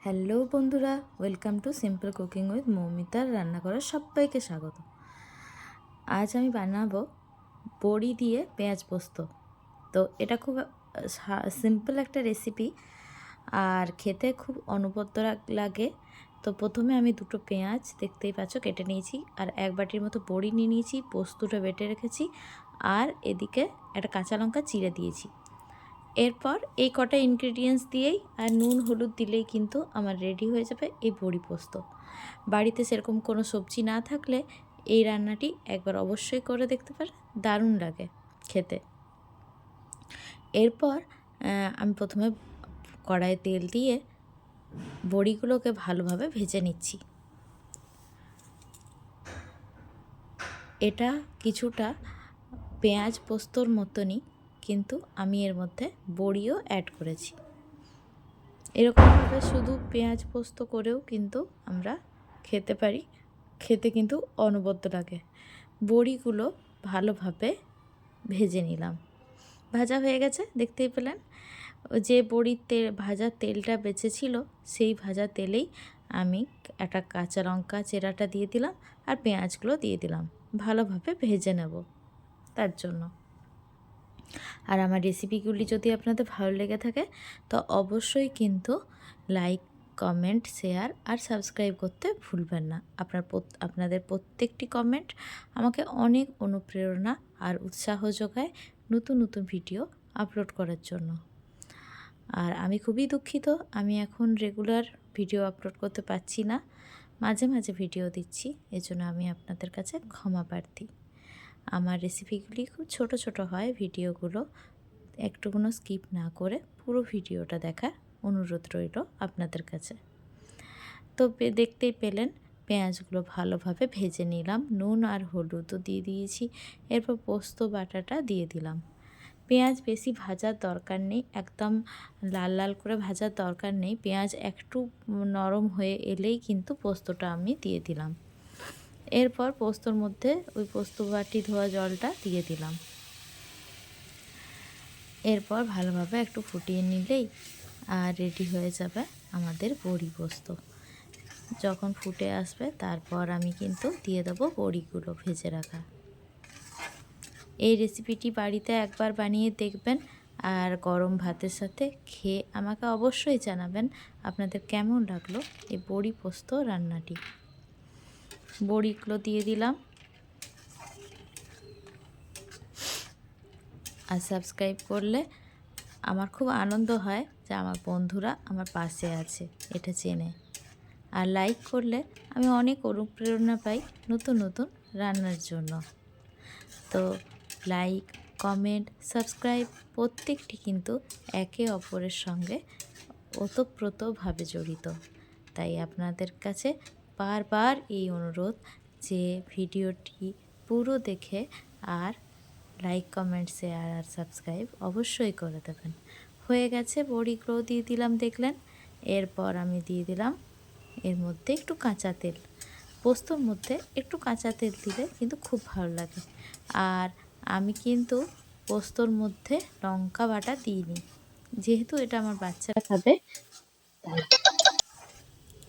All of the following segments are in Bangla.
হ্যালো বন্ধুরা, welcome to simple cooking with মৌমিতার রান্না করার সবাইকে স্বাগত। আজ আমি বানাবো বড়ি দিয়ে পেঁয়াজ পোস্ত। তো এটা খুব সিম্পল একটা রেসিপি আর খেতে খুব অনবদ্য লাগে। তো প্রথমে আমি দুটো পেঁয়াজ দেখতেই পাচ্ছ কেটে নিয়েছি, আর এক বাটির মতো বড়ি নিয়ে নিয়েছি, পোস্তটা বেটে রেখেছি, আর এদিকে একটা কাঁচা লঙ্কা চিড়ে দিয়েছি। এরপর এই কটা ইনগ্রেডিয়েন্টস দিয়েই আর নুন হলুদ দিলেই কিন্তু আমার রেডি হয়ে যাবে এই বড়ি পোস্ত। বাড়িতে সেরকম কোনো সবজি না থাকলে এই রান্নাটি একবার অবশ্যই করে দেখতে পারেন, দারুণ লাগে খেতে। এরপর আমি প্রথমে কড়াইয়ে তেল দিয়ে বড়িগুলোকে ভালোভাবে ভেজে নিচ্ছি। এটা কিছুটা পেঁয়াজ পোস্তর মতনই, কিন্তু আমি এর মধ্যে বড়িও অ্যাড করেছি। এরকমভাবে শুধু পেঁয়াজ পোস্ত করেও কিন্তু আমরা খেতে পারি, খেতে কিন্তু অনবদ্য লাগে। বড়িগুলো ভালোভাবে ভেজে নিলাম, ভাজা হয়ে গেছে দেখতেই পেলেন। যে বড়ির ভাজার তেলটা বেঁচেছিল সেই ভাজা তেলেই আমি একটা কাঁচা লঙ্কা চেরাটা দিয়ে দিলাম আর পেঁয়াজগুলো দিয়ে দিলাম, ভালোভাবে ভেজে নেব তার জন্য। আর আমার রেসিপিগুলি যদি আপনাদের ভালো লেগে থাকে তো অবশ্যই কিন্তু লাইক, কমেন্ট, শেয়ার আর সাবস্ক্রাইব করতে ভুলবেন না। আপনাদের প্রত্যেকটি কমেন্ট আমাকে অনেক অনুপ্রেরণা আর উৎসাহ যোগায় নতুন নতুন ভিডিও আপলোড করার জন্য। আর আমি খুবই দুঃখিত, আমি এখন রেগুলার ভিডিও আপলোড করতে পারছি না, মাঝে মাঝে ভিডিও দিচ্ছি, এজন্য আমি আপনাদের কাছে ক্ষমা প্রার্থী। আমার রেসিপিগুলি খুব ছোট ছোট হয়, ভিডিওগুলো একটুকুনো স্কিপ না করে পুরো ভিডিওটা দেখার অনুরোধ রইল আপনাদের কাছে। তো দেখতেই পেলেন পেঁয়াজগুলো ভালোভাবে ভেজে নিলাম, নুন আর হলুদও দিয়ে দিয়েছি। এরপর পোস্ত বাটাটা দিয়ে দিলাম। পেঁয়াজ বেশি ভাজার দরকার নেই, একদম লাল লাল করে ভাজার দরকার নেই, পেঁয়াজ একটু নরম হয়ে এলেই কিন্তু পোস্তটা আমি দিয়ে দিলাম। এরপর পোস্তর মধ্যে ওই পোস্ত বাটি ধোয়া জলটা দিয়ে দিলাম। এরপর ভালোভাবে একটু ফুটিয়ে নিলেই আর রেডি হয়ে যাবে আমাদের বড়ি পোস্ত। যখন ফুটে আসবে তারপর আমি কিন্তু দিয়ে দেবো বড়িগুলো ভেজে রাখা। এই রেসিপিটি বাড়িতে একবার বানিয়ে দেখবেন আর গরম ভাতের সাথে খেয়ে আমাকে অবশ্যই জানাবেন আপনাদের কেমন লাগলো এই বড়ি পোস্ত রান্নাটি। বড়িগুলো দিয়ে দিলাম আর সাবস্ক্রাইব করলে আমার খুব আনন্দ হয় যে আমার বন্ধুরা আমার পাশে আছে এটা জেনে। আর লাইক করলে আমি অনেক অনুপ্রেরণা পাই নতুন নতুন রান্নার জন্য। তো লাইক, কমেন্ট, সাবস্ক্রাইব প্রত্যেকটি কিন্তু একে অপরের সঙ্গে ওতপ্রোতভাবে জড়িত। তাই আপনাদের কাছে বারবার এই অনুরোধ যে ভিডিওটি পুরো দেখে আর লাইক, কমেন্ট, শেয়ার আর সাবস্ক্রাইব অবশ্যই করে দেবেন। হয়ে গেছে, বড়িগুলো দিয়ে দিলাম দেখলেন। এরপর আমি দিয়ে দিলাম এর মধ্যে একটু কাঁচা তেল। পোস্তর মধ্যে একটু কাঁচা তেল দিলে কিন্তু খুব ভালো লাগে। আর আমি কিন্তু পোস্তর মধ্যে লঙ্কা বাটা দিইনি, যেহেতু এটা আমার বাচ্চারা খাবে।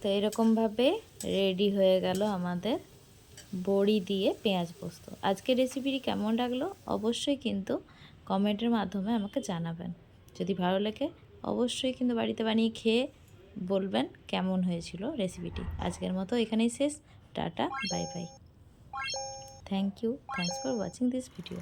তো এরকমভাবে রেডি হয়ে গেল আমাদের বড়ি দিয়ে পেঁয়াজ পোস্ত। আজকের রেসিপিটি কেমন লাগলো অবশ্যই কিন্তু কমেন্টের মাধ্যমে আমাকে জানাবেন। যদি ভালো লাগে অবশ্যই কিন্তু বাড়িতে বানিয়ে খেয়ে বলবেন কেমন হয়েছিল রেসিপিটি। আজকের মতো এখানেই শেষ। Tata, bye bye. Thank you, thanks for watching this video.